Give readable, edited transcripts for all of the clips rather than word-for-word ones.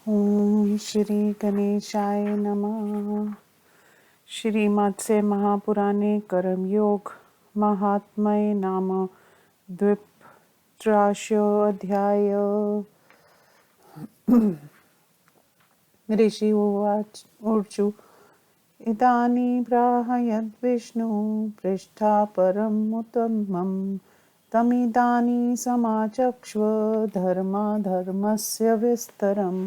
ओम श्री गणेशाय नमः। श्रीमद्से महापुराणे कर्मयोग महात्म्ये नाम द्वित्राशोऽध्याय। ऋषि उवाच ऊर्जु इदानीं प्राह यद्विष्णु पृष्ठा परमुत्तमं तमिदानीं समाचक्ष्व धर्माधर्मस्य विस्तरम्।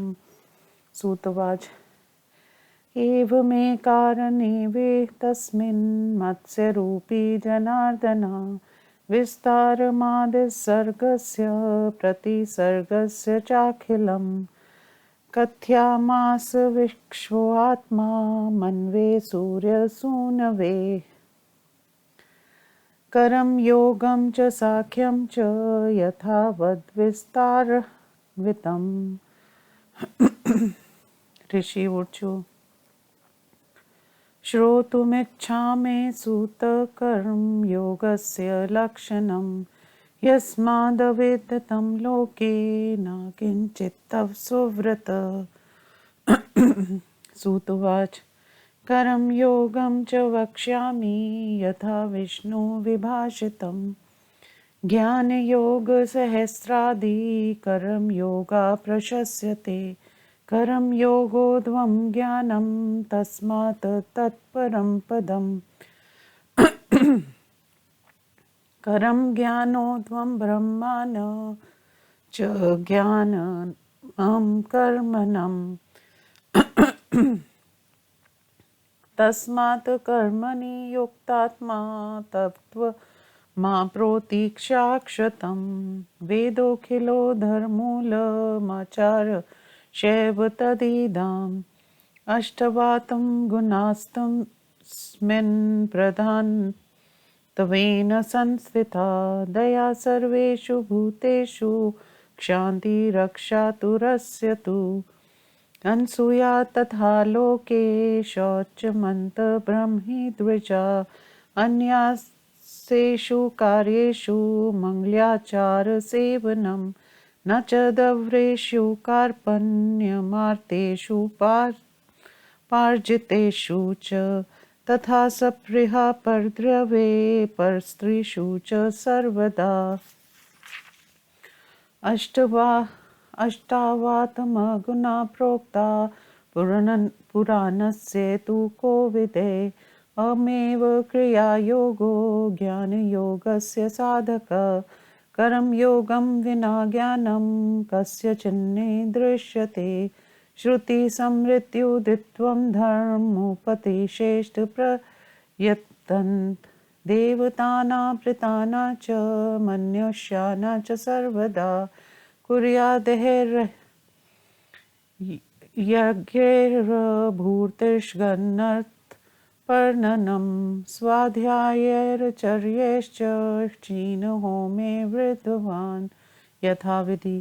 सूतवाच एवमेकारणे वे तस्मिन् मत्स्यरूपी जनार्दन विस्तारमादिसर्गस्य प्रतिसर्गस्य चाखिलम् कथयामास विश्वोऽत्मा मन्वे सूर्यसूनवे करं योगं च साख्यं च यथावद्विस्तारवितम्। ऋषि ऊचु श्रोतुमिच्छामि सूत कर्मयोगस्य लक्षणं यस्मादवेद्यतं लोके न किञ्चित् तव सुव्रत। सूतुवाच कर्मयोगं च वक्ष्यामि यथा विष्णु विभाषितं ज्ञानयोगसहस्रादि कर्मयोगा प्रशस्यते कर्मयोगोऽध्वं ज्ञानं तस्मात् तत्परं पदम्। करं ज्ञानोऽध्वं ब्रह्मन् च ज्ञानमं कर्मणम् तस्मात् कर्मणि युक्तात्मा तत्त्वमा प्रोतीक्षाक्षतं वेदोऽखिलो धर्मूलमाचार शैव तदिदम् अष्टवातं गुणास्तस्मिन् प्रधानत्वेन संस्थिता दया सर्वेषु भूतेषु क्षान्तिरक्षातुरस्य तु अनसूया तथा लोके शौचमन्तब्रह्मि द्विजा अन्यासेषु कार्येषु मङ्गल्याचारसेवनं न च दव्रेषु कार्पण्यमार्तेषु पार्जितेषु च तथा सप्रिहा परद्रव्ये परस्त्रीषु च सर्वदा। अष्टावातमगुणा प्रोक्ता पुराणस्य तु कोविदे अमेव क्रियायोगो ज्ञानयोगस्य साधक कर्मयोगं विना ज्ञानं कस्यचिन्ने दृश्यते श्रुतिसमृत्युदित्वं धर्मोपदेशेष्ट प्रयतन्त देवतानां प्रीतानां च मनुष्याणां च सर्वदा कुर्याद्दैर्यज्ञैर्भूतिष्गणनपर्णनं स्वाध्यायैर्चर्यैश्च क्षीणहोमे वृद्धवान् यथाविधि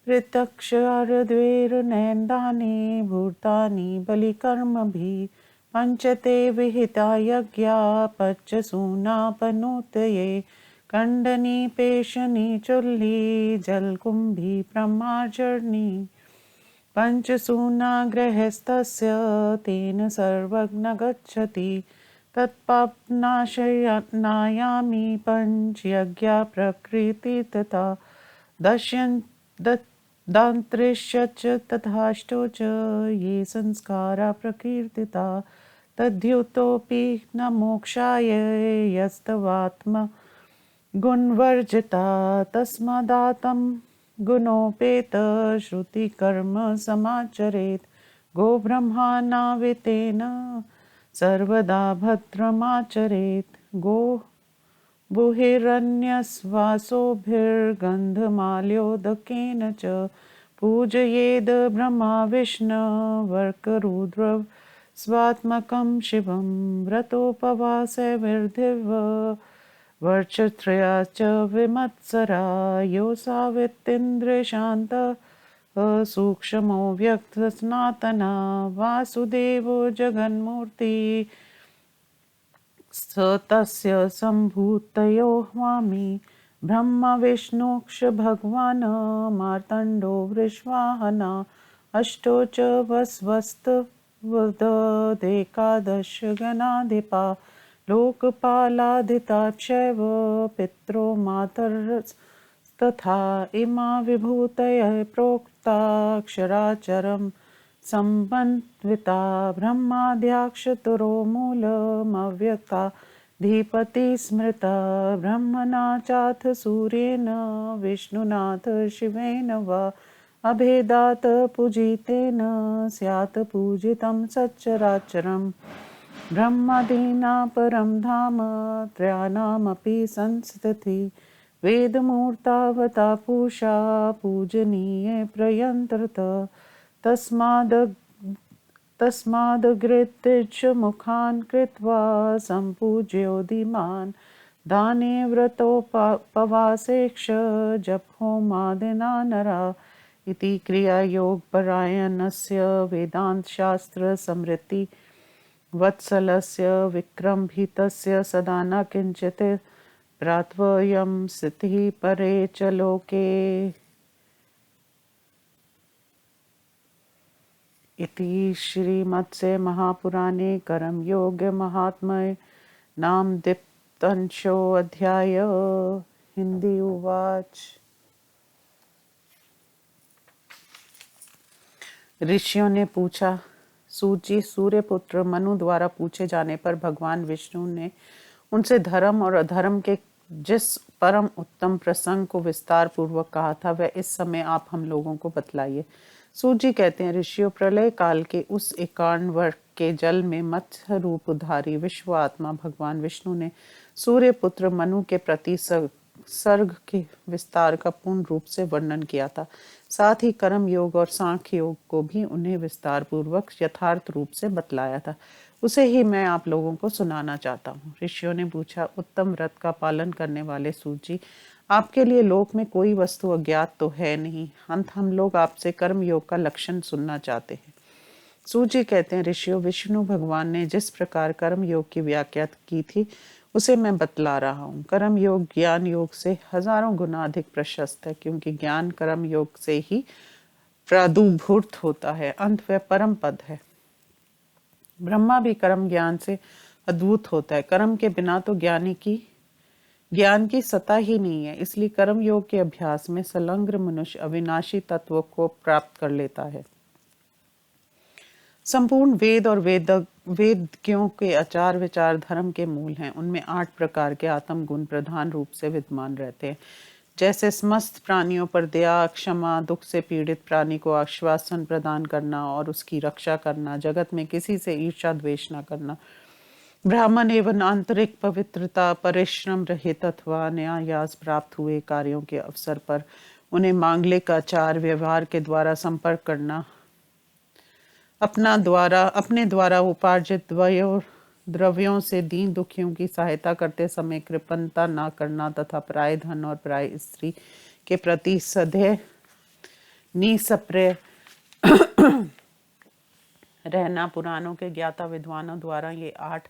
पृथक्क्षरद्वैर्नैन्दानि भूतानि बलिकर्मभिः पञ्चते विहिता यज्ञा पञ्चसूनापनोतये खण्डनी पेशनी चुल्ली जलकुम्भी प्रमार्जनी पञ्चसूना गृहस्थस्य तेन सर्वज्ञ गच्छति तत्पापनाशनायामि पञ्चयज्ञा प्रकृति तथा दान्त्रिश्च तथाष्टौ च ये संस्कारा प्रकीर्तिता तद्युतोऽपि न मोक्षाय यस्तवात्मा गुणवर्जिता तस्मादातं गुणोपेत श्रुतिकर्म समाचरेत् गोब्रह्मणावितेन सर्वदा भद्रमाचरेत् गो बुहिरन्यस्वासोभिर्गन्धमाल्योदकेन च पूजयेद् ब्रह्मा विष्णुर्वक्ररुद्र स्वात्मकं शिवं व्रतोपवासैर्विधिव वर्षत्रया च विमत्सरा यो सावित्रीन्द्रशान्त सूक्ष्मो व्यक्तसनातना वासुदेवो जगन्मूर्ति स तस्य सम्भूतयो स्वामी ब्रह्मा विष्णुक्ष भगवान् मार्तण्डो वृषवाहन अष्टो च वस्वस्तवदेकादश गणाधिपा लोकपालादिता चैव पित्रो मातरस्तथा इमा विभूतयः प्रोक्ताक्षराचरं सम्बन्विता ब्रह्माद्याक्षतुरो मूलमव्यक्ता धीपति स्मृता ब्रह्मणा चाथ सूर्येण विष्णुनाथ शिवेन वा अभेदात् पूजितेन स्यात् पूजितं सच्चराचरम् ब्रह्मादीना परं धाम त्रयाणामपि संस्थिति वेदमूर्तावता पूषा पूजनीये प्रयन्तर्थ तस्मादग्रेत्य मुखान् कृत्वा सम्पूज्योदिमान् दाने व्रतोपवासेक्ष जपहोमादिना नरा इति क्रियायोगपरायणस्य वेदान्तशास्त्रसमृद्धि वत्सलस्य विक्रमभीतस्य सदा न किञ्चित् प्रात्वयं स्थितिः परे च लोके इति श्रीमत्स्य महापुराणे कर्मयोगमाहात्म्ये नामदीप्तंशोऽध्याय। हिंदी उवाच। ऋषियों ने पूछा, सूची सूर्यपुत्र मनु द्वारा पूछे जाने पर भगवान विष्णु ने उनसे धर्म और अधर्म के जिस परम उत्तम प्रसंग को विस्तार पूर्वक कहा था वह इस समय आप हम लोगों को बतलाइए। सूजी कहते हैं, ऋषियों, प्रलय काल के उस 51 वर्ष के जल में मत्स्य रूपधारी विश्व आत्मा भगवान विष्णु ने सूर्यपुत्र मनु के प्रति सर्ग के विस्तार का पूर्ण रूप से वर्णन किया था। साथ ही कर्म योग और सांख्य योग को भी उन्हें विस्तार पूर्वक यथार्थ रूप से बतलाया था। उसे ही मैं आप लोगों को सुनाना चाहता हूँ। ऋषियों ने पूछा, उत्तम व्रत का पालन करने वाले सूची, आपके लिए लोक में कोई वस्तु अज्ञात तो है नहीं। अंत हम लोग आपसे कर्म योग का लक्षण सुनना चाहते हैं। सूची कहते हैं, ऋषियों, विष्णु भगवान ने जिस प्रकार कर्म योग की व्याख्या की थी उसे मैं बतला रहा हूँ। कर्म योग ज्ञान योग से हजारों गुना अधिक प्रशस्त है, क्योंकि ज्ञान कर्म योग से ही प्रादुर्भूत होता है। अंत वह परम पद है। ब्रह्मा भी कर्म ज्ञान से अद्भुत होता है। कर्म के बिना तो ज्ञान की सत्ता ही नहीं है। इसलिए कर्म योग के अभ्यास में संलग्न मनुष्य अविनाशी तत्व को प्राप्त कर लेता है। संपूर्ण वेद और वेदज्ञों के आचार विचार धर्म के मूल हैं। उनमें 8 प्रकार के आत्म गुण प्रधान रूप से विद्यमान रहते हैं, जैसे समस्त प्राणियों पर दया, क्षमा, दुख से पीड़ित प्राणी को आश्वासन प्रदान करना और उसकी रक्षा करना, जगत में किसी से ईर्ष्या द्वेष न करना, ब्राह्मण एवं आंतरिक पवित्रता, परिश्रम रहित अथवा न्यायास प्राप्त हुए कार्यों के अवसर पर उन्हें मांगलिक आचार व्यवहार के द्वारा संपर्क करना, अपने द्वारा उपार्जित द्रव्यों से दीन दुखियों की सहायता करते समय कृपणता न करना तथा पराय धन और पराय स्त्री के प्रति सदैव निष्प्रय रहना। पुराणों के ज्ञाता विद्वानों द्वारा ये 8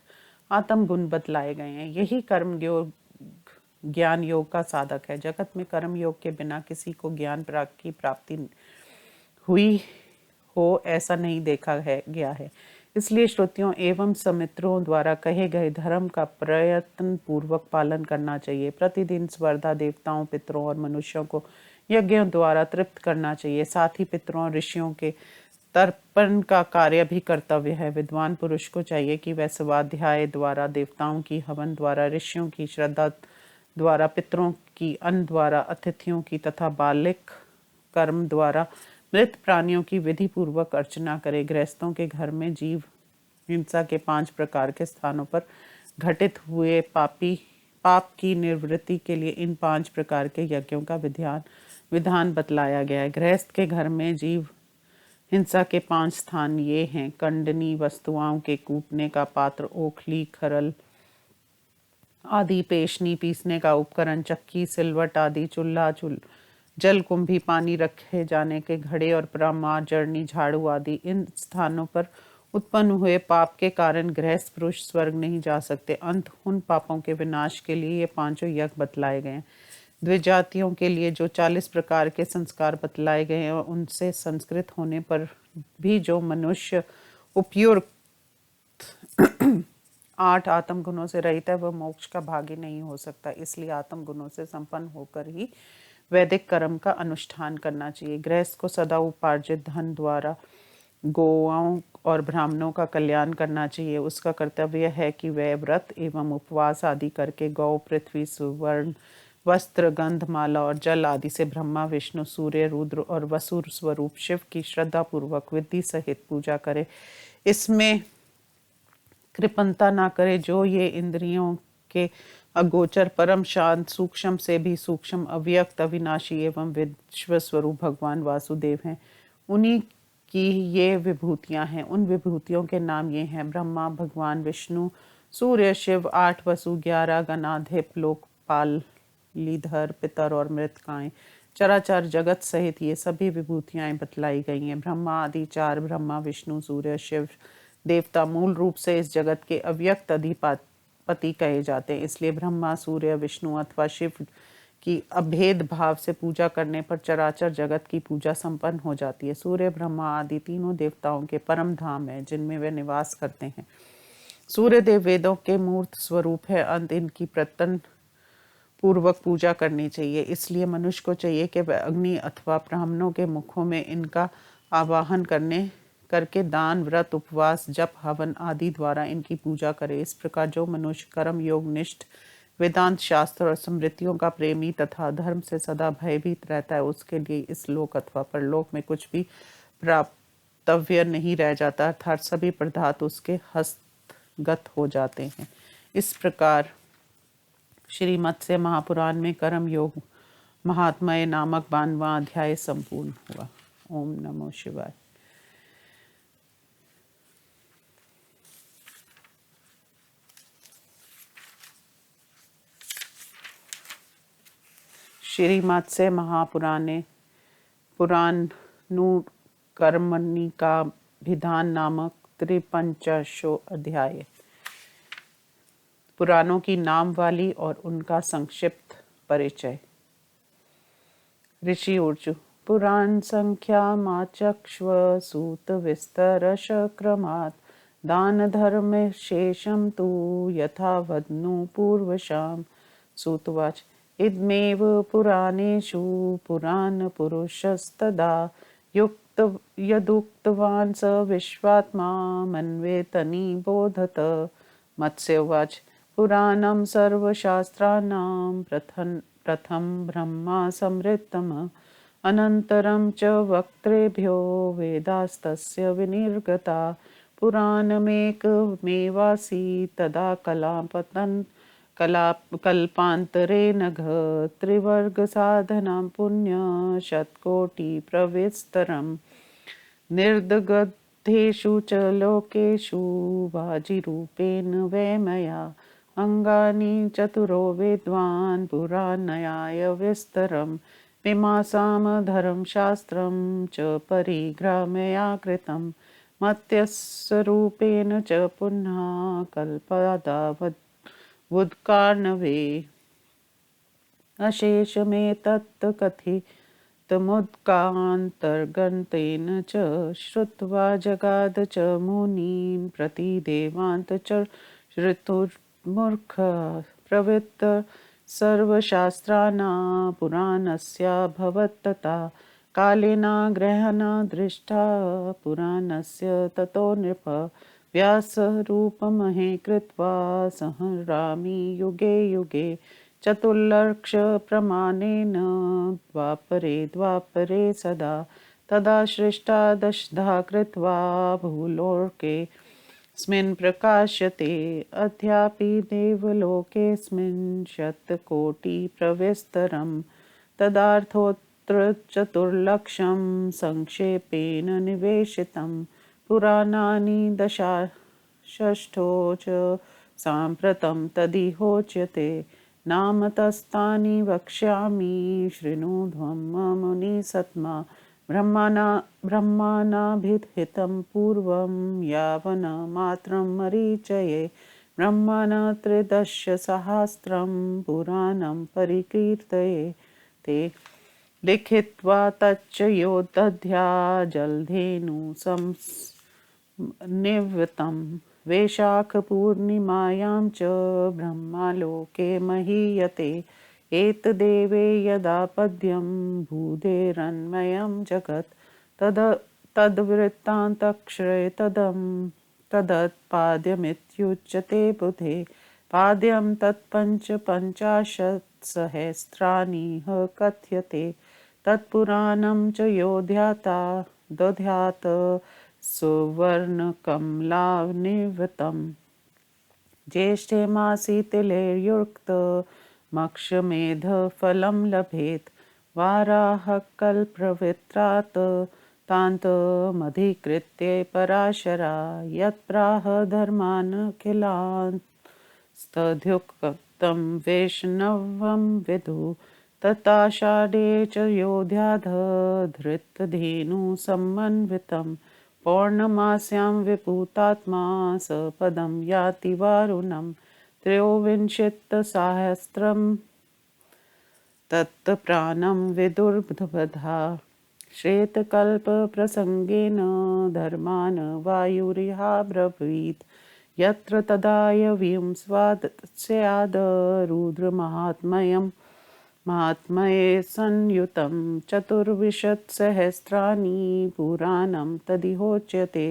आत्म गुण बतलाए गए हैं। यही कर्म योग ज्ञान योग का साधक है। जगत में कर्म योग के बिना किसी को ज्ञान की प्राप्ति हुई हो ऐसा नहीं देखा गया है। इसलिए श्रुतियों एवं समित्रों द्वारा कहे गए धर्म का प्रयत्न पूर्वक पालन करना चाहिए। प्रतिदिन स्वर्धा देवताओं, पितरों और मनुष्यों को यज्ञों द्वारा तृप्त करना चाहिए। साथ ही पितरों और ऋषियों के तर्पण का कार्य भी कर्तव्य है। विद्वान पुरुष को चाहिए कि वह स्वाध्याय द्वारा, देवताओं की हवन द्वारा, ऋषियों की श्रद्धा द्वारा, पितरों की अन्न द्वारा, अतिथियों की तथा बालिक कर्म द्वारा मृत प्राणियों की विधि पूर्वक अर्चना करे। गृहस्थों के घर में जीव हिंसा के 5 प्रकार के स्थानों पर घटित हुए पाप की निवृत्ति के लिए इन 5 प्रकार के यज्ञों का विधान बतलाया गया है। गृहस्थ के घर में जीव हिंसा के 5 स्थान ये हैं: कंडनी, वस्तुओं के कूटने का पात्र, ओखली, खरल आदि, पेशनी, पीसने का उपकरण, चक्की, सिलवट आदि, चूल्हा, जल कुंभी, पानी रखे जाने के घड़े और प्रमार, जर्नी, झाड़ू आदि। इन स्थानों पर उत्पन्न हुए पाप के कारण गृहस्थ पुरुष स्वर्ग नहीं जा सकते। अंत उन पापों के विनाश के लिए ये 5 यज्ञ बतलाए गए हैं। द्विजातियों के लिए जो 40 प्रकार के संस्कार बतलाए गए हैं, उनसे संस्कृत होने पर भी जो मनुष्य उपयुक्त 8 आत्म गुणों से रहित है, वह मोक्ष का भागी नहीं हो सकता। इसलिए आत्म गुणों से संपन्न होकर ही वैदिक कर्म का अनुष्ठान करना चाहिए। गृहस्थ को सदा उपार्जित धन द्वारा गौओं और ब्राह्मणों का कल्याण करना चाहिए। उसका कर्तव्य है कि वह व्रत एवं उपवास आदि करके गौ, पृथ्वी, सुवर्ण, वस्त्र, गंध, माला और जल आदि से ब्रह्मा, विष्णु, सूर्य, रुद्र और वसुर स्वरूप शिव की श्रद्धा पूर्वक विधि सहित पूजा करे। इसमें कृपणता ना करे। जो ये इंद्रियों के अगोचर, परम शांत, सूक्ष्म से भी सूक्ष्म, अव्यक्त, अविनाशी एवं विश्व स्वरूप भगवान वासुदेव हैं, उन्हीं की ये विभूतियां हैं। उन विभूतियों के नाम ये हैं: ब्रह्मा, भगवान विष्णु, सूर्य, शिव, 8 वसु, 11 गणाधिप, लोकपाल, लीधर, पितर और मृतकाएं, चराचर जगत सहित ये सभी विभूतियां बतलाई गई हैं। ब्रह्मा आदि 4 ब्रह्मा, विष्णु, सूर्य, शिव देवता मूल रूप से इस जगत के अव्यक्त अधिपति कहे जाते हैं। इसलिए ब्रह्मा, सूर्य, विष्णु अथवा शिव की अभेद भाव से पूजा करने पर चराचर जगत की पूजा संपन्न हो जाती है। सूर्य, ब्रह्मा आदि तीनों देवताओं के परम धाम है, जिनमें वे निवास करते हैं। सूर्य देव वेदों के मूर्त स्वरूप है। अंत इनकी प्रतन पूर्वक पूजा करनी चाहिए। इसलिए मनुष्य को चाहिए कि वह अग्नि अथवा ब्राह्मणों के मुखों में इनका आवाहन करके दान, व्रत, उपवास, जप, हवन आदि द्वारा इनकी पूजा करे। इस प्रकार जो मनुष्य कर्म योग निष्ठ, वेदांत शास्त्र और स्मृतियों का प्रेमी तथा धर्म से सदा भयभीत रहता है, उसके लिए इस लोक अथवा परलोक में कुछ भी प्राप्तव्य नहीं रह जाता, अर्थात सभी पदार्थ उसके हस्तगत हो जाते हैं। इस प्रकार श्रीमत्स्य महापुराण में कर्म योग महात्म्य नामक 92वां अध्याय संपूर्ण हुआ। ओम नमो शिवाय। श्रीमत्स्य महापुराणे पुराणनुकर्मणिकाभिधान नामक 53वां अध्याय। पुराणों की नाम वाली और उनका संक्षिप्त परिचय। ऋषि ऊर्जु। पुराण संख्या माचक्ष्व सूत विस्तर क्रमात् दान धर्म शेषम तु यथावदनु पूर्वशाम। सूतवाच। इदमेव पुराणेषु पुराण पुरुषस्तदा युक्त यदुक्तवान् स विश्वात्मा मन्वेतनि बोधत। मत्स्यवाच। पुराणं सर्वशास्त्राणां प्रथम ब्रह्मा संवृत्तम् अनन्तरं च वक्त्रेभ्यो वेदास्तस्य विनिर्गता। पुराणमेकमेवासीत् तदा कल्पान्तरे नघ त्रिवर्गसाधनं पुण्यशतकोटिप्रविस्तरं निर्दग्धेषु च लोकेषु वाजिरूपेण वैमया अङ्गानि चतुरो वेद्वान् पुराणयाय विस्तरं मीमांसां धर्मशास्त्रं च परिग्रहमया कृतं मत्यस्वरूपेण च पुनः कल्पदावुद्कार्णवे अशेषमेतत् कथितमुद्गान्तर्गतेन च श्रुत्वा जगाद च मुनीन् प्रतिदेवान्त च ऋतुर्मूर्ख प्रवृत्त सर्वशास्त्राणां पुराणस्याभवत्तथा कालेन ग्रहणा दृष्टा पुराणस्य ततो नृप व्यासरूपमहे कृत्वा संहरामि युगे युगे चतुर्लक्ष प्रमाणेन द्वापरे सदा तदा सृष्टा दशधा कृत्वा भूलोके स्मिन् प्रकाश्यते अद्यापि देवलोकेऽस्मिन् शतकोटिप्रविस्तरं तदार्थोऽत्र चतुर्लक्षं संक्षेपेण निवेशितं पुराणानि दशाष्टौ च साम्प्रतं तदिहोच्यते नाम तस्तानि वक्ष्यामि शृणुध्वं मुनिसत्मा ब्रह्मणाभिहितं पूर्वं यावन्मात्रं मरीचये ब्रह्मण त्रिदश सहस्रं पुराणं परिकीर्तये ते लिखित्वा तच्च यो दध्या जलधेनु निवृत्तं वैशाखपूर्णिमायां च ब्रह्मलोके महीयते एतदेवे यदा पद्यं भूदेरन्मयं जगत् तद्वृत्तान्तक्षरे तदत्पाद्यमित्युच्यते बुधे पाद्यं तत्पञ्चाशत्सहस्राणि कथ्यते तत्पुराणं च यो दध्यात् सुवर्णकमलानिवृतम् ज्येष्ठे मासि तिलैर्युक्तमक्षमेधफलं लभेत् वाराहकल्पवित्रात् तान्तमधिकृत्य पराशरा यत्प्राह धर्मानखिलांस्तद्युक्तं वैष्णवं विदु तताषाढे च योऽध्याधधृतधेनुसमन्वितं पौर्णमास्यां विपूतात्मा स पदं याति वारुणं त्रयोविंशतिसहस्रं तत्प्राणं विदुर्बधा श्वेतकल्पप्रसङ्गेन धर्मान् वायुरिहाब्रवीत् यत्र तदायवीं स्याद् रुद्रमाहात्म्ये संयुतं चतुर्विंशतिसहस्राणि पुराणं तदिहोच्यते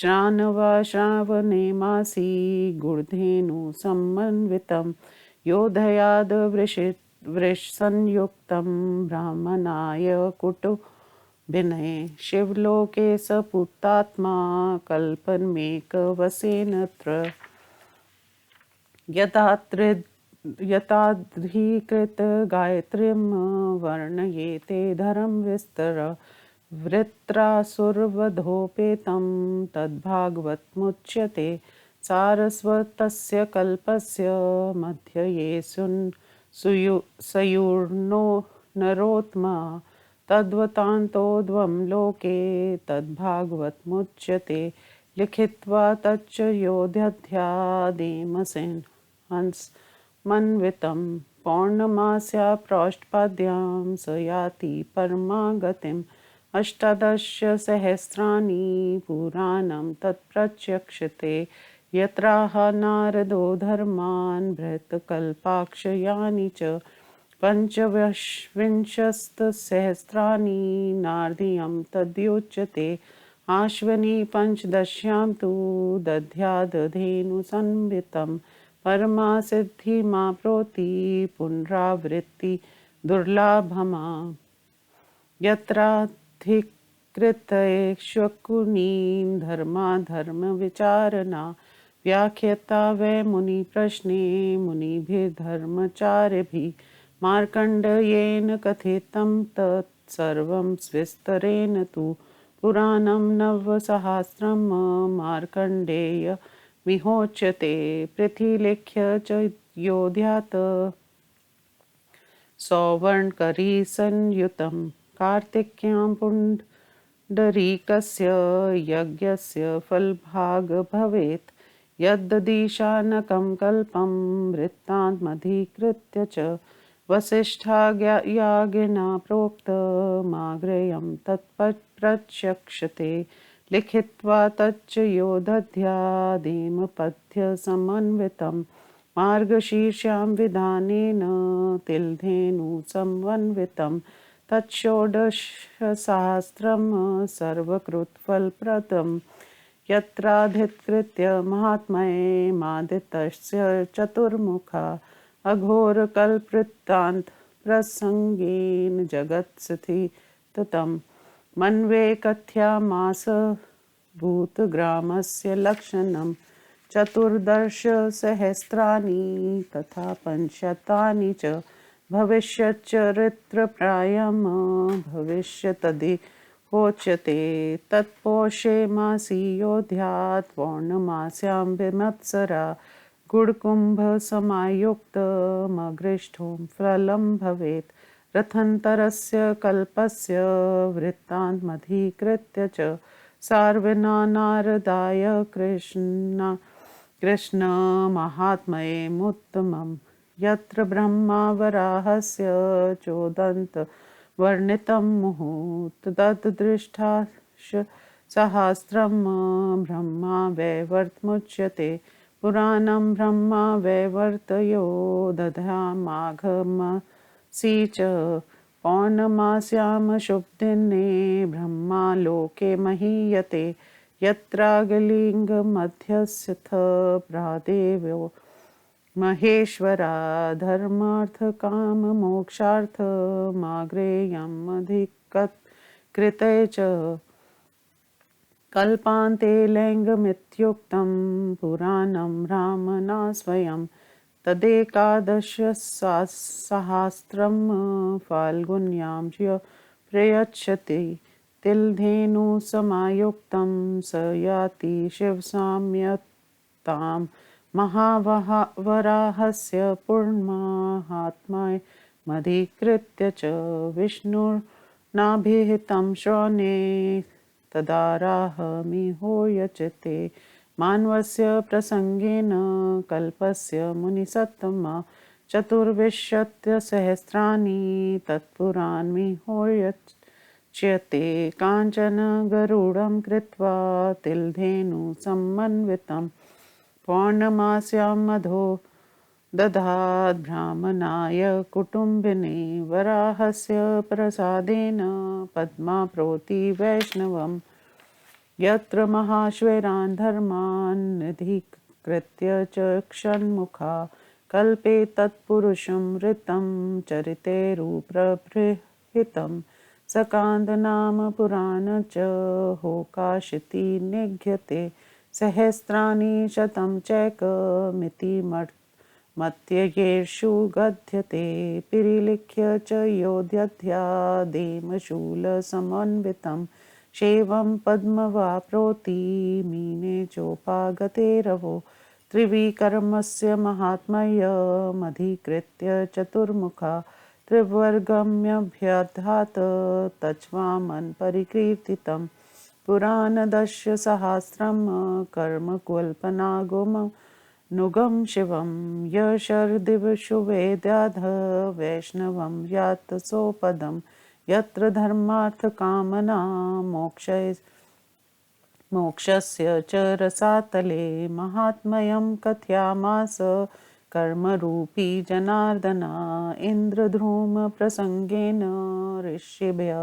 श्रावणे मासि गुणधेनुसमन्वितं योधयाद् वृषसंयुक्तं ब्राह्मणाय कुटुम्बिने शिवलोके स पुतात्मा कल्पमेकवसेनत्र यताधिकृतगायत्रीं वर्णयेते धरं विस्तर वृत्रासुरवधोपेतं तद्भागवतमुच्यते सारस्वतस्य कल्पस्य मध्ये सयूर्णो नरोत्तमा तद्वतान्तोद्वं लोके तद्भागवतमुच्यते लिखित्वा तच्च यो दध्यादेमसेन हंसमन्वितं पौर्णमास्या प्रौष्टपाद्यां स याति परमागतिम् अष्टादशसहस्राणि पुराणं तत्प्रचक्षते यत्राह नारदो धर्मान् बृहत्कल्पाक्षयानि च पञ्चविंशतिसहस्राणि नारदीयं तद्युच्यते आश्विनी पञ्चदश्यां तु दध्यादधेनुसंवितं परमा सिद्धिमाप्नोति पुनरावृत्ति दुर्लभमा यत्राधिकृतैक्ष्वकुनीं धर्माधर्मविचारणा व्याख्याता वै मुनिप्रश्ने मुनिभिर्धर्मचार्यभिः मार्कण्डेयेन कथितं तत्सर्वं विस्तरेण तु पुराणं नवसहस्रं मार्कण्डेयमिहोच्यते प्रतिलिख्य च योऽध्यात् सौवर्णकरी संयुतं कार्तिक्यां पुण्डरीकस्य यज्ञस्य फलभाग भवेत् यद्ददिशानकं कल्पं वृत्तान्तमधिकृत्य च वसिष्ठाज्ञया प्रोक्तमाग्रेयं तत्प्रचक्षते लिखित्वा तच्च यो दध्यादेमपथ्यसमन्वितं मार्गशीर्षां विधानेन तिलधेनुसमन्वितं तच्छोडशसहस्रं सर्वकृत्फलप्रदं यत्राधिकृत्य महात्म्ये मादितस्य चतुर्मुखा अघोरकल्पवृत्तान्त प्रसङ्गेन जगत्स्थितं मन्वे कथयामास भूतग्रामस्य लक्षणं चतुर्दशसहस्राणि तथा पञ्चशतानि च भविष्यच्चरित्रप्रायं भविष्यतदिहोच्यते तत्पौषे मासि योऽध्यात् पौर्णमास्यां विमत्सरा गुडकुम्भसमायुक्तमग्रिष्ठों फलं भवेत् रथान्तरस्य कल्पस्य वृत्तान्तमधिकृत्य च सार्वना नारदाय कृष्णा कृष्णमाहात्म्यमुत्तमं यत्र ब्रह्मा वराहस्य चोदन्त वर्णितं मुहूर्त तद्दृष्टाश सहस्रं ब्रह्मा वैवर्तमुच्यते पुराणं ब्रह्मा वैवर्तयो दधामाघमसि च पौर्णमास्यां शुभदिने ब्रह्मा लोके महीयते यत्रागलिङ्गमध्यस्थ प्रादेवो महेश्वरा धर्मार्थकाममोक्षार्थमाग्रेयमधिकृते च कल्पान्ते लिङ्गमित्युक्तं पुराणं ब्रह्मणा स्वयं तदेकादशसहस्रं फाल्गुन्यां च प्रयच्छति तिलधेनुसमायुक्तं स याति शिवसाम्यतां महावराहस्य पूर्णमाहात्म्यमधिकृत्य च विष्णुर्नाभिहितं श्रवणे तदाराहमिहोयचते मानवस्य प्रसंगेन कल्पस्य मुनिसत्तमा चतुर्विंशत्यसहस्राणि तत्पुराणमिहोयच्यते काञ्चन गरुडं कृत्वा तिलधेनुसमन्वितं पौर्णमास्यां मधो दधाद् ब्राह्मणाय कुटुम्बिने वराहस्य प्रसादेन पद्मा प्रोति वैष्णवम् यत्र महाश्वेरान् धर्मान् निधिकृत्य च षण्मुखा कल्पे तत्पुरुषं ऋतं चरितेरुप्रबृहितं सकान्दनाम पुराण च होकाशिति निघ्यते सहस्राणि शतं चैकमिति मत्ययेषु गद्यते पिरीलिख्य च योऽध्यध्यादेमशूलसमन्वितं शैवं पद्मवाप्नोति मीने चोपागते रवो त्रिविक्रमस्य महात्म्यमधिकृत्य चतुर्मुखा त्रिवर्गम्यभ्यधात तच्वामन् परिकीर्तितं पुराणदशसहस्रं कर्मकल्पनागुं शिवं यशर्दिवशु वेद्याध वैष्णवं यात सोपदम् यत्र धर्मार्थकामना मोक्षस्य च रसातले महात्म्यं कथयामास कर्मरूपी जनार्दना इन्द्रद्रुमप्रसङ्गेन ऋषिभ्यः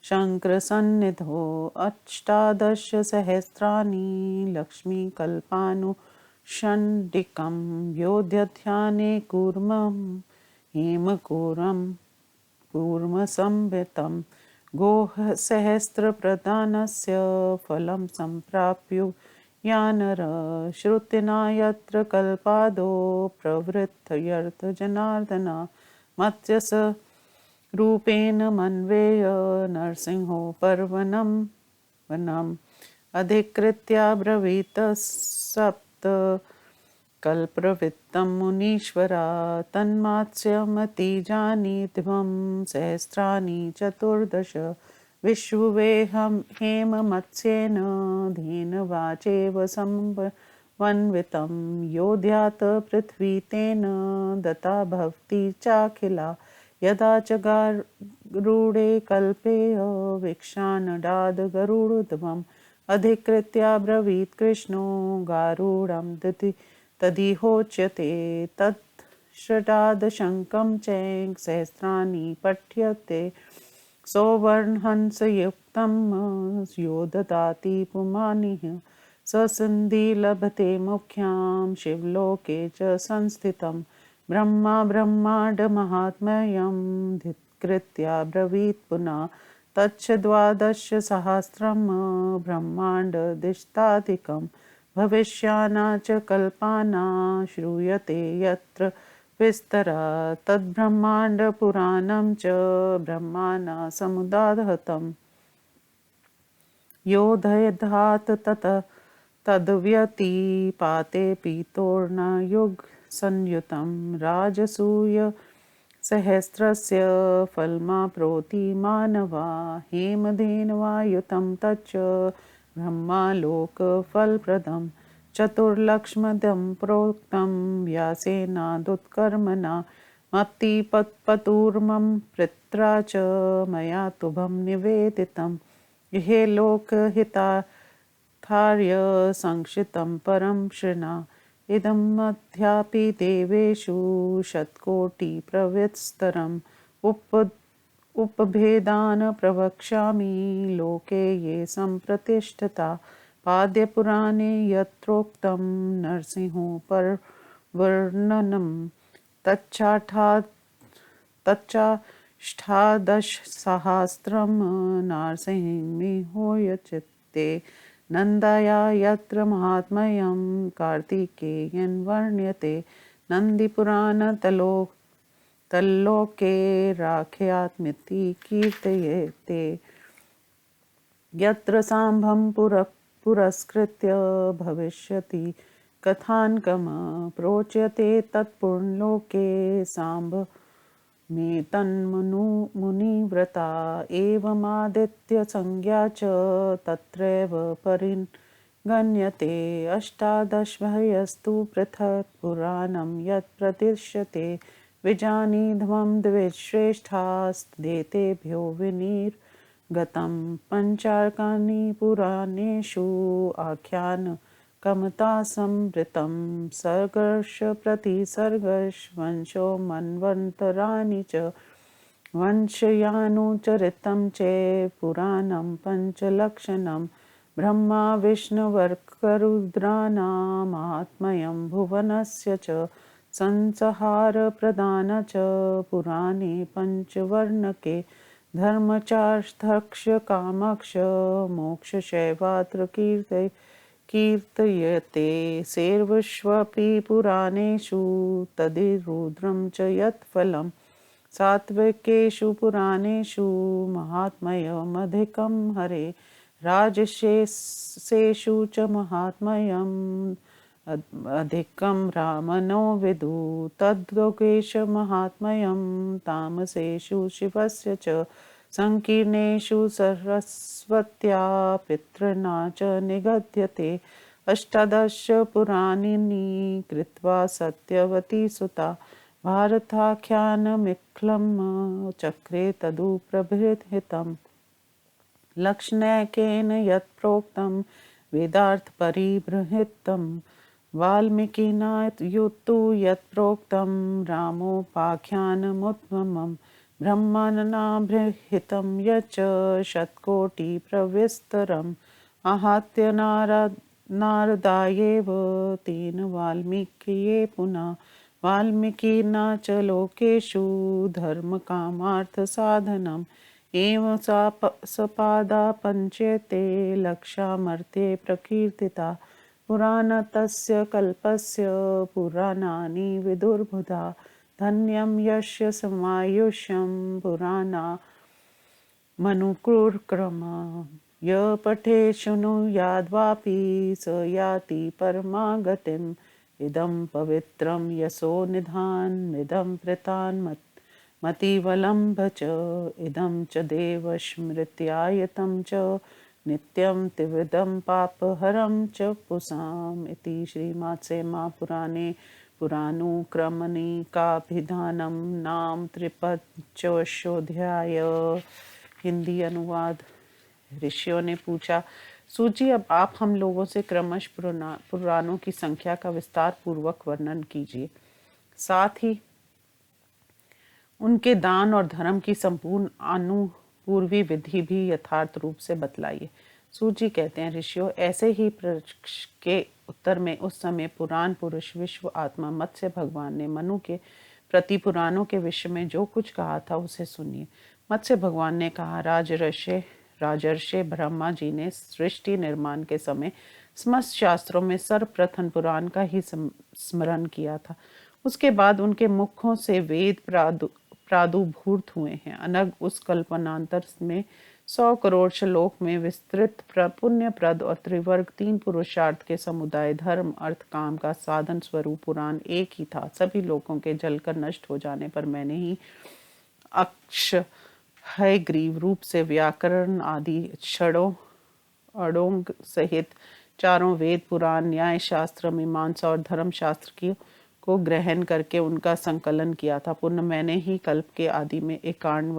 शङ्करसन्निधौ अष्टादशसहस्राणि लक्ष्मीकल्पानुषण्डिकं योऽध्यध्याने कूर्मं हेमकूरं कूर्मसंवितं गोसहस्रप्रदानस्य फलं सम्प्राप्यो यानर श्रुतिना यत्र कल्पादो प्रवृत्तयर्थजनार्दन मत्स्यस रूपेण मन्वेय नरसिंहो पर्वणं वनम् अधिकृत्याब्रवीत सप्त कल्प्रवृत्तं मुनीश्वरा तन्मात्स्यमतिजानीध्वं सहस्राणि चतुर्दश विश्ववेहं हेममत्स्येन धेनवाचेव समन्वितं योऽध्यात् पृथ्वी तेन दत्ता भवति चाखिला यदा च गारूडे कल्पे वीक्षानडाद् गरुडध्वम् अधिकृत्याब्रवीत् कृष्णो गारूडं तदिहोच्यते तत् षडादशङ्कं चैक सहस्राणि पठ्यते सौवर्णहंसयुक्तं यो ददाति पुमानिः ससन्धि लभते मुख्यां शिवलोके च संस्थितं ब्रह्मा ब्रह्माण्डमाहात्म्यं धिक्कृत्याब्रवीत् पुनः तच्च द्वादशसहस्रं ब्रह्माण्डदिष्टाधिकं भविष्याना च कल्पाना श्रूयते यत्र विस्तरा तद्ब्रह्माण्डपुराणं च ब्रह्मणा समुदाहृतम् यो दधात् तद्व्यतिपाते पीतोर्णयुगसंयुतं राजसूय सहस्रस्य फलमाप्नोति मानवा हेमधेनवायुतं तच्च ब्रह्मालोकफलप्रदं चतुर्लक्ष्मदं प्रोक्तं व्यासेनादुत्कर्मणा मत्तिपत्पतुर्मम पित्रा च मया तुभं निवेदितं इहे लोकहितार्थाय संक्षिप्तं परं शृणा इदमध्यापि देवेषु शतकोटिप्रविस्तरम् उपभेदान् प्रवक्ष्यामि लोके ये सम्प्रतिष्ठिता पाद्यपुराणे यत्रोक्तं नरसिंहोपवर्णनं तच्चाष्टादशसहस्रं नारसिंहमिहोयचित्ते नन्दाया यत्र महात्म्यं कार्तिकेयेन वर्ण्यते तल्लोके राख्यात्मिति कीर्तयेते यत्र साम्भं पुरस्कृत्य भविष्यति कथानकम् प्रोच्यते तत्पुण्यलोके साम्ब मे तन्मुनिव्रता एवमादित्यसंज्ञा च तत्रैव परिगण्यते अष्टादशभयस्तु पृथक् पुराणं यत् प्रतिष्यते विजानीध्वं द्विश्रेष्ठास्तेभ्यो विनिर्गतं पञ्चार्काणि पुराणेषु आख्यानकमतासंवृतं सर्गर्ष प्रतिसर्गर्ष वंशो मन्वन्तराणि च वंशयानुचरितं चे पुराणं पञ्चलक्षणं ब्रह्मा विष्णुवर्करुद्राणां महात्म्यं भुवनस्य च संसहारप्रदान च पुराणे पञ्चवर्णके धर्मचार्थक्ष कामक्ष मोक्षशैवात्र कीर्तयते सर्वस्वपि पुराणेषु तदिरुद्रं च यत्फलं सात्विकेषु पुराणेषु महात्म्यमधिकं हरे राजसेषु च महात्म्यं अधिकं रामनो विदु तद्योगेश महात्म्यं तामसेषु शिवस्य च संकीर्णेषु सरस्वत्या पितृना च निगद्यते अष्टादश पुराणानि कृत्वा सत्यवती सुता भारताख्यानमिक्लं चक्रे तदु प्रबृंहितं लक्ष्मणेन यत् प्रोक्तं वेदार्थपरिबृंहितं वाल्मीकिना तु यत् प्रोक्तं रामोपाख्यानमुत्तमं ब्रह्मणा बृंहितं यच्च शतकोटिप्रविस्तरम् आहत्य नारदायैव तेन वाल्मीकिये पुनः वाल्मीकिना च लोकेषु धर्मकामार्थसाधनम् एवं सपादा पञ्चेते लक्षामर्त्ये प्रकीर्तिता पुराणतस्य कल्पस्य पुराणानि विदुर्बुधा धन्यं यस्य समायुष्यं पुराणमनुकृर्क्रम य पठे शृणुयाद्वापि स याति परमागतिम् इदं पवित्रं यशो निधानमिदं मतिवलम्ब च इदं च देवस्मृत्यायतं च नित्यं त्रिविधं पापहरं च पुंसाम् इति श्रीमद् महापुराणे पुराणोक्रमणिकाभिधानं नाम 53वां हिंदी अनुवाद। ऋषियों ने पूछा, सूजी अब आप हम लोगों से क्रमश पुराणों की संख्या का विस्तार पूर्वक वर्णन कीजिए, साथ ही उनके दान और धर्म की संपूर्ण अनुपूर्वी विधि भी यथार्थ रूप से बतलाइए। सूजी कहते हैं, ऋषियों, ऐसे ही प्रश्न के उत्तर में उस समय पुराण पुरुष विश्व आत्मा मत्स्य भगवान ने मनु के प्रति पुराणों के विषय में जो कुछ कहा था उसे सुनिए। मत्स्य भगवान ने कहा, राजर्षि ब्रह्मा जी ने सृष्टि निर्माण के समय समस्त शास्त्रों में सर्वप्रथम पुराण का ही स्मरण किया था। उसके बाद उनके मुखों से वेद प्रादुर्भूत हुए हैं। अनग उस कल्पनांतर में 100 करोड़ श्लोक में विस्तृत पुण्यप्रद और त्रिवर्ग 3 पुरुषार्थ के समुदाय धर्म अर्थ काम का साधन स्वरूप पुराण एक ही था। सभी लोगों के जलकर नष्ट हो जाने पर मैंने ही अक्षहयग्रीव रूप से व्याकरण आदि अड़ोंग सहित चारों वेद, पुराण, न्याय शास्त्र, मीमांसा और धर्म शास्त्र की को ग्रहण करके उनका संकलन किया था। पुनः मैंने ही कल्प के आदि में एकांड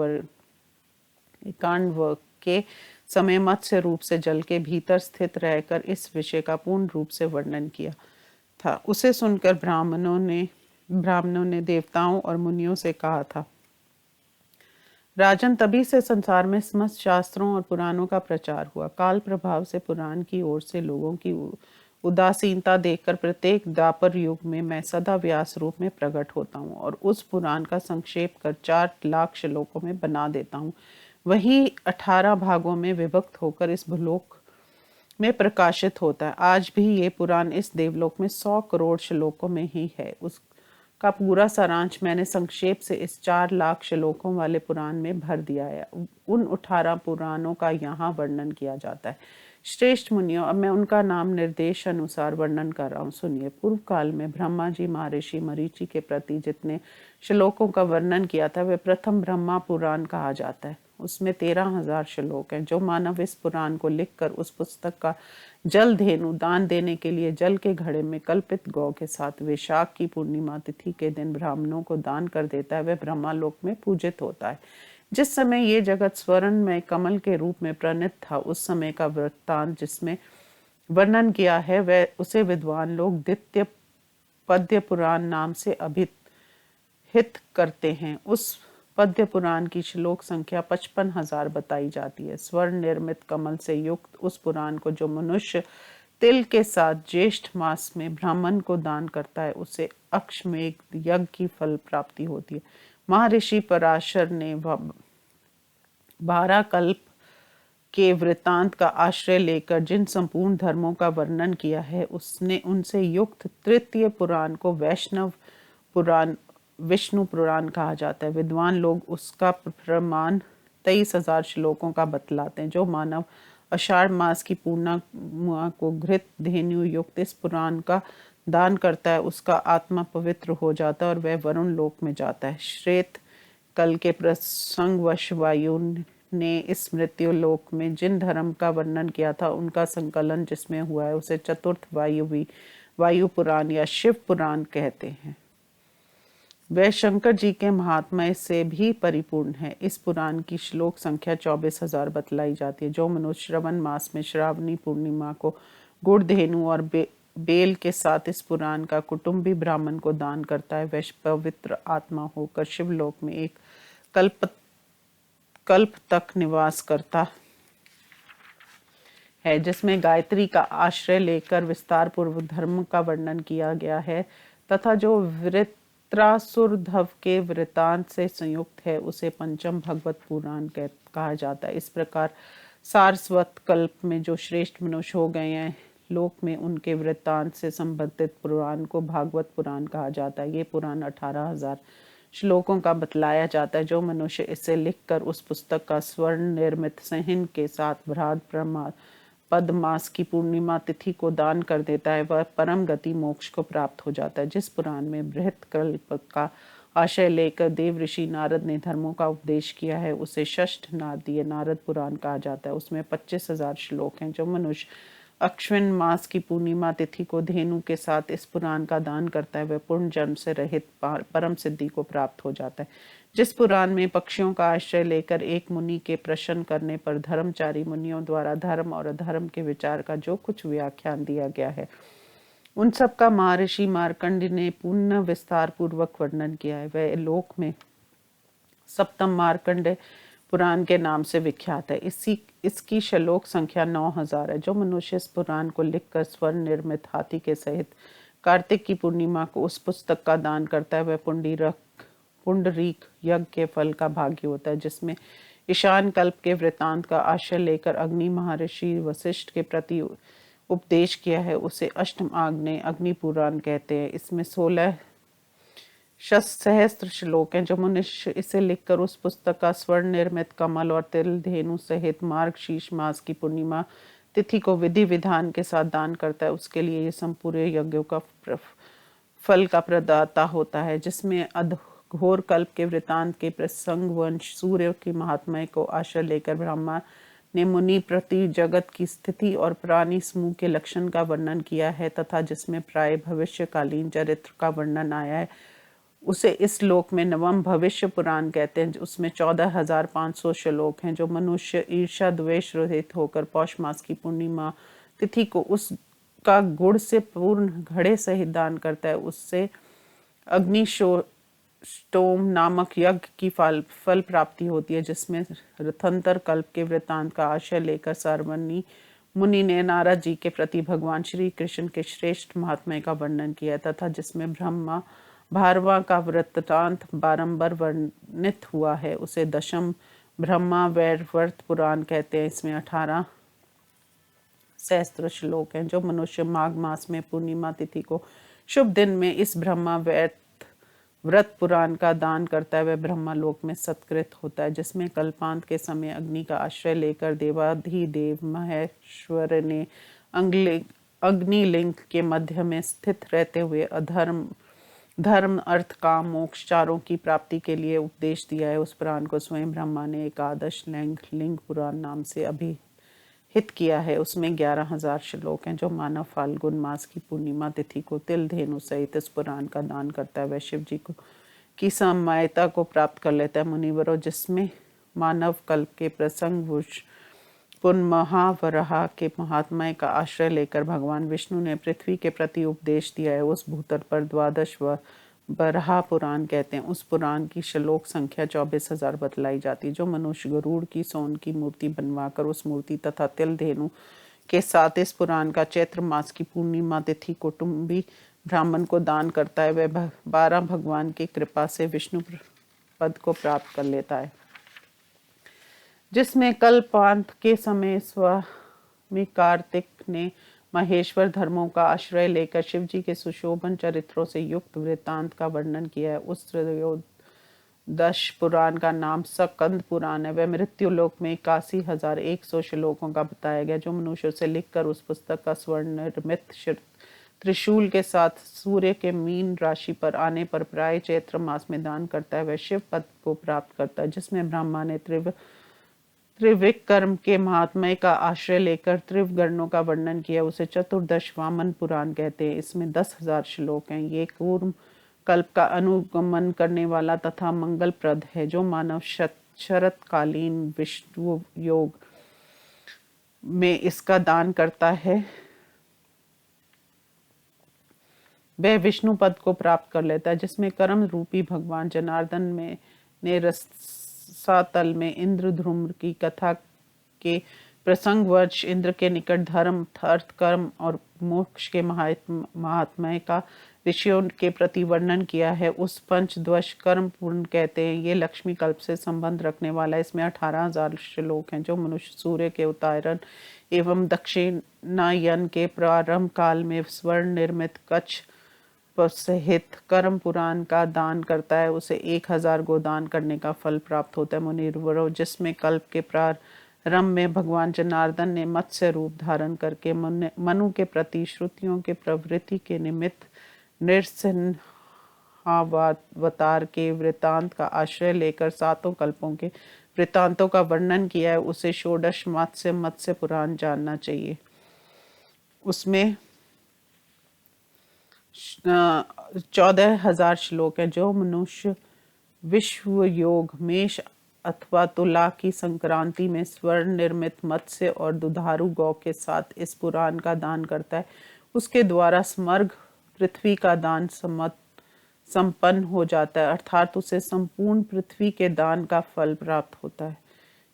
के समय मत्स्य रूप से जल के भीतर स्थित रहकर इस विषय का पूर्ण रूप से वर्णन किया था। उसे सुनकर ब्राह्मणों ने देवताओं और मुनियों से कहा था, राजन, तभी से संसार में समस्त शास्त्रों और पुराणों का प्रचार हुआ। काल प्रभाव से पुराण की ओर से लोगों की उदासीनता देखकर प्रत्येक द्वापर युग में मैं सदा व्यास रूप में प्रकट होता हूँ और उस पुराण का संक्षेप कर 4 लाख श्लोकों में बना देता हूँ। वही 18 भागों में विभक्त होकर इस भूलोक में प्रकाशित होता है। आज भी ये पुराण इस देवलोक में 100 करोड़ श्लोकों में ही है। उसका पूरा सारांश मैंने संक्षेप से इस 4 लाख श्लोकों वाले पुराण में भर दिया है। उन 18 पुराणों का यहाँ वर्णन किया जाता है। श्रेष्ठ मुनियों, अब मैं उनका नाम निर्देश अनुसार वर्णन कर रहा हूँ, सुनिए। पूर्व काल में ब्रह्मा जी महर्षि मरीचि के प्रति जितने श्लोकों का वर्णन किया था वे प्रथम ब्रह्मा पुराण कहा जाता है। उसमें 13,000 श्लोक हैं। जो मानव इस पुराण को लिखकर उस पुस्तक का जल धेनु दान देने के लिए जल के घड़े में कल्पित गौ के साथ वैशाख की पूर्णिमा तिथि के दिन ब्राह्मणों को दान कर देता है, वह ब्रह्मालोक में पूजित होता है। जिस समय ये जगत स्वर्ण में कमल के रूप में प्रणीत था, उस समय का वृत्तांत जिसमें वर्णन किया है वह उसे विद्वान लोग द्वितीय पद्य पुराण नाम से अभिहित करते हैं। उस पद्य पुराण की श्लोक संख्या 55,000 बताई जाती है। स्वर्ण निर्मित कमल से युक्त उस पुराण को जो मनुष्य तिल के साथ ज्येष्ठ मास में ब्राह्मण को दान करता है उसे अक्षमेघ यज्ञ की फल प्राप्ति होती है। महर्षि पराशर ने 12 कल्प के वृत्तांत का आश्रय लेकर जिन संपूर्ण धर्मों का वर्णन किया है उसने उनसे युक्त तृतीय पुराण को वैष्णव पुराण विष्णु पुराण कहा जाता है। विद्वान लोग उसका प्रमाण 23,000 श्लोकों का बतलाते हैं। जो मानव आषाढ़ मास की पूर्णिमा को घृत धेनु युक्त इस पुराण का दान करता है उसका आत्मा पवित्र हो जाता है और वह वरुण लोक में जाता है। श्वेत कल के प्रसंगवश वायु ने इस मृत्यु लोक में जिन धर्म का वर्णन किया था उनका संकलन जिसमें हुआ है उसे चतुर्थ वायु पुराण या शिव पुराण कहते हैं। वह शंकर जी के महात्म्य से भी परिपूर्ण है। इस पुराण की श्लोक संख्या 24,000 बतलाई जाती है। जो मनुष्य श्रवण मास में श्रावणी पूर्णिमा को गुड़ धेनु और बेल के साथ इस पुराण का कुटुंबी ब्राह्मण को दान करता है वह पवित्र आत्मा होकर शिवलोक में एक कल्प तक निवास करता है, जिसमें गायत्री का आश्रय लेकर विस्तार पूर्वक धर्म का वर्णन किया गया है तथा जो वृत्रासुरधव के वृतांत से संयुक्त है उसे पंचम भगवत पुराण कहा जाता है। इस प्रकार सारस्वत कल्प में जो श्रेष्ठ मनुष्य हो गए हैं लोक में उनके वृत्तांत से संबंधित पुराण को भागवत पुराण कहा जाता है। ये पुराण 18,000 श्लोकों का बतलाया जाता है। जो मनुष्य इसे लिखकर उस पुस्तक का स्वर्ण निर्मित सहिन के साथ भ्रात पद मास की पूर्णिमा तिथि को दान कर देता है वह परम गति मोक्ष को प्राप्त हो जाता है। जिस पुराण में बृहत कल्प का आशय लेकर देव ऋषि नारद ने धर्मों का उपदेश किया है उसे षष्ठ नारदीय नारद पुराण कहा जाता है। उसमें 25,000 श्लोक हैं। जो मनुष्य अश्विन मास की पूर्णिमा तिथि को धेनु के साथ इस पुराण का दान करता है वह पूर्ण जन्म से रहित परम सिद्धि को प्राप्त हो जाता है। जिस पुराण में पक्षियों का आश्रय लेकर एक मुनि के प्रश्न करने पर धर्मचारी मुनियों द्वारा धर्म और अधर्म के विचार का जो कुछ व्याख्यान दिया गया है उन सब का महर्षि मार्कंड ने पुनः विस्तार पूर्वक वर्णन किया है। वह लोक में सप्तम मार्कंड पुराण के नाम से विख्यात है। इसकी श्लोक संख्या 9,000 है। जो मनुष्य इस पुराण को लिखकर स्वर्ण निर्मित हाथी के सहित कार्तिक की पूर्णिमा को उस पुस्तक का दान करता है वह पुंडरीक यज्ञ के फल का भागी होता है, जिसमें ईशान कल्प के वृत्तांत का आश्रय लेकर अग्नि महर्षि वशिष्ठ के प्रति उपदेश किया है उसे अष्टम आग्नेय अग्नि पुराण कहते हैं। इसमें 16 सहस्त्र श्लोक हैं। जो मनुष्य इसे लिखकर उस पुस्तक का स्वर्ण निर्मित कमल और तिल धेनु सहित मार्गशीर्ष मास की पूर्णिमा तिथि को विधि विधान के साथ दान करता है उसके लिए ये संपूर्ण यज्ञों का फल का प्रदाता होता है। जिसमें घोर कल्प के वृतांत के प्रसंग वंश सूर्य की महात्म्य को आश्रय लेकर ब्रह्मा ने मुनि प्रति जगत की स्थिति और प्राणी समूह के लक्षण का वर्णन किया है तथा जिसमें प्राय भविष्यकालीन चरित्र का वर्णन आया है, उसे इस श्लोक में नवम भविष्य पुराण कहते हैं। उसमें 14,500 श्लोक हैं। जो मनुष्य ईर्ष्या द्वेष रहित होकर पौष मास की पूर्णिमा तिथि को उसका गुड़ से पूर्ण घड़े सहित दान करता है, उससे अग्निशोम नामक यज्ञ की फल प्राप्ति होती है, जिसमें रथंतर कल्प के वृत्तांत का आशय लेकर सारवनी मुनि ने नारद जी के प्रति भगवान श्री कृष्ण के श्रेष्ठ महात्म्य का वर्णन किया तथा जिसमें ब्रह्मा भारवा का वृत्तांत बारंबार वर्णित हुआ है, उसे दशम ब्रह्मा वैवर्त पुराण कहते हैं। इसमें 18 सहस्त्र श्लोक हैं। जो मनुष्य माघ मास में पूर्णिमा तिथि को शुभ दिन में इस ब्रह्मा व्रत पुराण का दान करता है, वह ब्रह्मा लोक में सत्कृत होता है, जिसमें कल्पांत के समय अग्नि का आश्रय लेकर देवाधिदेव महेश्वर ने अग्निलिंग के मध्य में स्थित रहते हुए धर्म अर्थ काम मोक्ष चारों की प्राप्ति के लिए उपदेश दिया है। उस पुराण को स्वयं ब्रह्मा ने एकादश लिंग पुराण नाम से अभिहित किया है। उसमें 11,000 श्लोक हैं। जो मानव फाल्गुन मास की पूर्णिमा तिथि को तिल धेनु सहित इस पुराण का दान करता है, वह शिव जी को की समयता को प्राप्त कर लेता है। मुनिवरों, जिसमें मानव कल्प के प्रसंग पुनमहावराह के महात्म्य का आश्रय लेकर भगवान विष्णु ने पृथ्वी के प्रति उपदेश दिया है, उस भूतल पर 12 बराह पुराण कहते हैं। उस पुराण की श्लोक संख्या 24,000 बतलाई जाती है। जो मनुष्य गरुड़ की सोन की मूर्ति बनवाकर उस मूर्ति तथा तिल धेनु के साथ इस पुराण का चैत्र मास की पूर्णिमा तिथि कुटुंबी ब्राह्मण को दान करता है, वह 12 भगवान की कृपा से विष्णु पद को प्राप्त कर लेता है। जिसमें कल्पांत के समय स्वामी कार्तिक ने महेश्वर धर्मों का आश्रय लेकर शिव जी के सुशोभन चरित्रों से युक्त वृत्तांत का वर्णन किया है। उस त्रयोदश पुराण का नाम सकंद पुराण है। वह मृत्युलोक में 81,100 श्लोकों का बताया गया। जो मनुष्य से लिखकर उस पुस्तक का स्वर्ण निर्मित त्रिशूल के साथ सूर्य के मीन राशि पर आने पर प्राय चैत्र मास में दान करता है, वह शिव पद को प्राप्त करता है। जिसमें ब्रह्मा ने त्रिविक्रम के महात्म्य का आश्रय लेकर त्रिवगणों का वर्णन किया, उसे चतुर्दश वामन पुराण कहते हैं। इसमें 10,000 श्लोक हैं। ये कूर्म कल्प का अनुगमन करने वाला तथा मंगलप्रद है। जो मानव शरतकालीन विष्णु योग में इसका दान करता है, वह विष्णु पद को प्राप्त कर लेता है। जिसमें कर्म रूपी भगवान जनार्दन ने रसातल में इंद्रधूम्र की कथा के प्रसंग वर्ष इंद्र के निकट धर्म अर्थ कर्म और मोक्ष के महात्म्य का ऋषियों के प्रति वर्णन किया है, उस पंचद्वश कर्म पूर्ण कहते हैं। ये लक्ष्मी कल्प से संबंध रखने वाला है। इसमें 18,000 श्लोक हैं। जो मनुष्य सूर्य के उत्तरायण एवं दक्षिणायन के प्रारंभ काल में स्वर्ण निर्मित कच्छ सहित कर्म पुराण का दान करता है, उसे 1,000 गोदान करने का फल प्राप्त होता है। मुनिवरों, जिसमें कल्प के प्रारंभ में भगवान जनार्दन ने मत्स्य रूप धारण करके मनु के प्रति श्रुतियों के प्रवृत्ति के निमित्त नृसिंहावतार के वृत्तांत का आश्रय लेकर 7 कल्पों के वृत्तांतों का वर्णन किया है, उसे षोडश मत्स्य पुराण जानना चाहिए। उसमें 14,000 श्लोक हैं। जो मनुष्य विश्व योग मेष अथवा तुला की संक्रांति में स्वर्ण निर्मित मत्स्य और दुधारू गौ के साथ इस पुराण का दान करता है, उसके द्वारा समग्र पृथ्वी का दान संपन्न हो जाता है, अर्थात उसे संपूर्ण पृथ्वी के दान का फल प्राप्त होता है।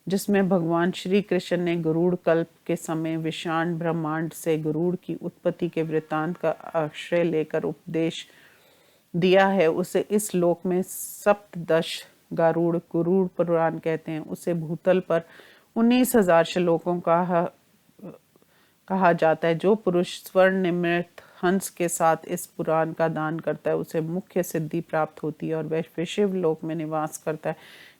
जिसमें भगवान श्री कृष्ण ने गरुड़ कल्प के समय विषाण ब्रह्मांड से गरुड़ की उत्पत्ति के वृत्तांत का आश्रय लेकर उपदेश दिया है, उसे इस लोक में सप्तदश गरुड़ पुराण कहते हैं। उसे भूतल पर 19,000 श्लोकों का कहा जाता है। जो पुरुष स्वर्ण निर्मित हंस के साथ इस पुराण का दान करता है, उसे मुख्य सिद्धि प्राप्त होती है और वह विशिव लोक में निवास करता है।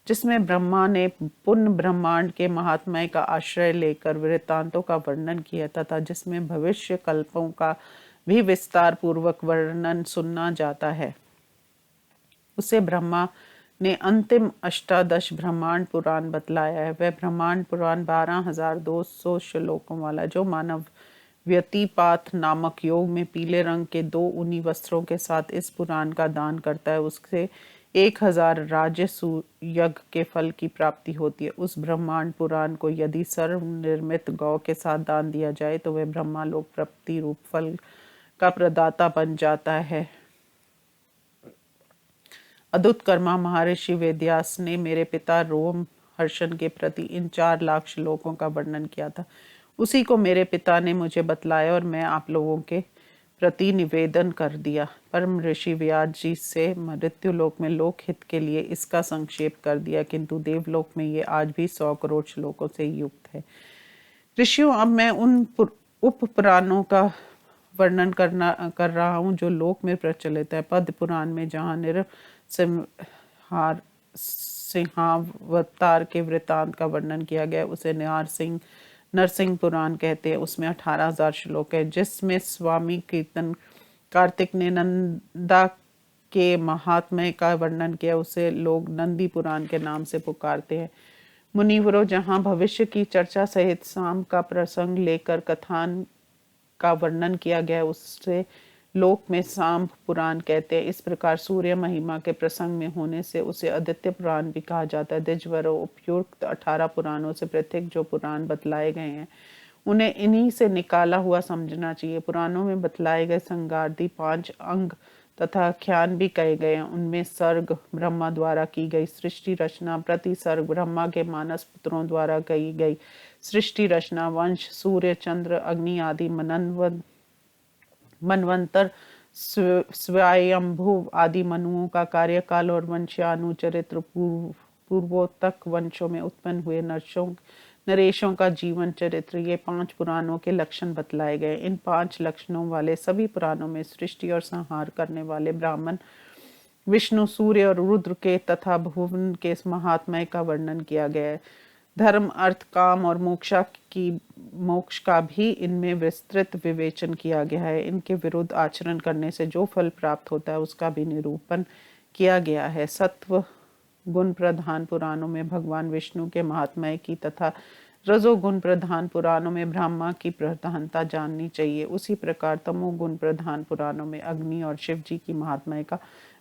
जिसमें ब्रह्मा ने पुण्य ब्रह्मांड के महात्म्य का आश्रय लेकर वृत्तांतों का वर्णन किया तथा जिसमें भविष्य कल्पों का भी विस्तार पूर्वक वर्णन सुनना जाता है, उसे ब्रह्मा ने अंतिम अष्टादश ब्रह्मांड पुराण बतलाया है। वह ब्रह्मांड पुराण 12,200 श्लोकों वाला, जो मानव व्यतिपात नामक योग में पीले रंग के 2 ऊनी वस्त्रों के साथ इस पुराण का दान करता है, उससे 1000 राजसूय यज्ञ के फल की प्राप्ति होती है। उस ब्रह्मांड पुराण को यदि सर्व निर्मित गौ के साथ दान दिया जाए तो वह ब्रह्मालोक प्राप्ति रूप फल का प्रदाता बन जाता है। अद्भुत कर्मा महर्षि वेदव्यास ने मेरे पिता रोम हर्षण के प्रति इन 4 लाख श्लोकों का वर्णन किया था। उसी को मेरे पिता ने मुझे बतलाया और मैं आप लोगों के प्रति निवेदन कर दिया। परम ऋषि व्यास जी से मृत्यु लोक में लोक हित के लिए इसका संक्षेप कर दिया, किंतु देवलोक में ये आज भी 100 करोड़ श्लोकों से युक्त है। ऋषियों, अब मैं उन उप पुराणों का वर्णन कर रहा हूँ जो लोक में प्रचलित है। पद्म पुराण में जहाँ सिंहावतार के वृतांत का वर्णन किया गया, उसे नरसिंह पुराण कहते हैं। उसमें 18,000 श्लोक है, जिसमें स्वामी कीर्तन कार्तिक ने नंदा के महात्म्य का वर्णन किया, उसे लोग नंदी पुराण के नाम से पुकारते हैं। मुनिवरों, जहाँ भविष्य की चर्चा सहित शाम का प्रसंग लेकर कथान का वर्णन किया गया, उससे लोक में शाम पुराण कहते हैं। इस प्रकार सूर्य महिमा के प्रसंग में होने से उसे आदित्य पुराण भी कहा जाता है। द्विजवरों, उपयुक्त 18 पुराणों से पृथक जो पुराण बतलाए गए हैं उन्हें इन्हीं से निकाला हुआ समझना चाहिए। पुराणों में बतलाए गए संगारदी 5 अंग तथा आख्यान भी कहे गए हैं। उनमें सर्ग ब्रह्मा द्वारा की गई सृष्टि रचना, प्रति सर्ग ब्रह्मा के मानस पुत्रों द्वारा की गई सृष्टि रचना, वंश, सूर्य, चंद्र, अग्नि आदि मनवंतर, स्वयंभू आदि मनुओं का कार्यकाल और वंशानुचरित्र, पूर्वोत्तक वंशों में उत्पन्न हुए नरेशों का जीवन चरित्र, ये 5 पुराणों के लक्षण बतलाए गए। इन 5 लक्षणों वाले सभी पुराणों में सृष्टि और संहार करने वाले ब्राह्मण, विष्णु, सूर्य और रुद्र के तथा भुवन के महात्म्य का वर्णन किया गया है। धर्म, अर्थ, काम और मोक्ष का भी इनमें विस्तृत विवेचन किया गया है। इनके विरुद्ध आचरण करने से जो फल प्राप्त होता है उसका भी निरूपण किया गया है। सत्व गुण प्रधान पुराणों में भगवान विष्णु के महात्म्य की तथा रजोगुण प्रधान पुराणों में ब्रह्मा की प्रधानता जाननी चाहिए। उसी प्रकार तमोगुण प्रधान पुराणों में अग्नि और शिव जी की महात्म्य का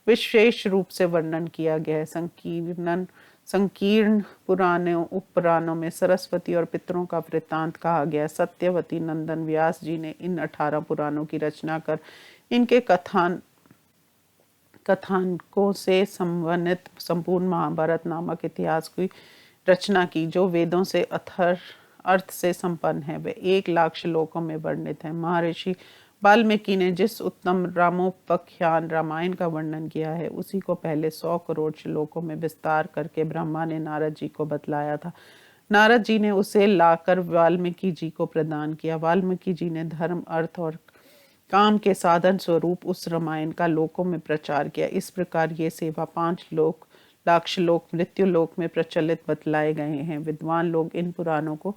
विशेष रूप से वर्णन किया गया है। संकीर्ण पुराणों उपपुराणों में सरस्वती और पितरों का वृत्तांत कहा गया। सत्यवती नंदन व्यास जी ने इन 18 पुराणों की रचना कर इनके कथानकों से संबंधित संपूर्ण महाभारत नामक इतिहास की रचना की, जो वेदों से अर्थ से संपन्न है। वे 1 लाख श्लोकों में वर्णित है। महर्षि वाल्मीकि ने जिस उत्तम रामोपाख्यान रामायण का वर्णन किया है, उसी को पहले 100 करोड़ श्लोकों में विस्तार करके ब्रह्मा ने नारद जी को बतलाया था। नारद जी ने उसे लाकर वाल्मीकि जी को प्रदान किया। वाल्मीकि जी ने धर्म, अर्थ और काम के साधन स्वरूप उस रामायण का लोकों में प्रचार किया। इस प्रकार ये सेवा 5 लाख श्लोक मृत्यु लोक में प्रचलित बतलाए गए हैं। विद्वान लोग इन पुराणों को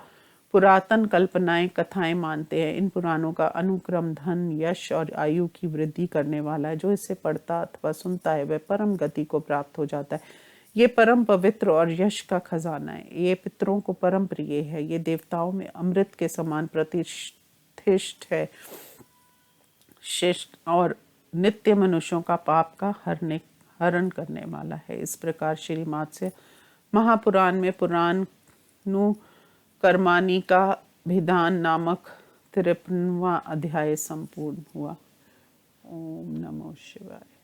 पुरातन कल्पनाएं, कथाएं मानते हैं। इन पुराणों का अनुक्रम धन, यश और आयु की वृद्धि करने वाला है। जो इसे पढ़ता अथवा सुनता है वह परम गति को प्राप्त हो जाता है। ये परम पवित्र और यश का खजाना है। ये पितरों को परम प्रिय है। ये देवताओं में अमृत के समान प्रतिष्ठित है, शिष्ट और नित्य मनुष्यों का पाप का हरण करने वाला है। इस प्रकार श्रीमद् महापुराण में पुराणु कर्माणि का विधान नामक 53वां अध्याय संपूर्ण हुआ। ओम नमो शिवाय।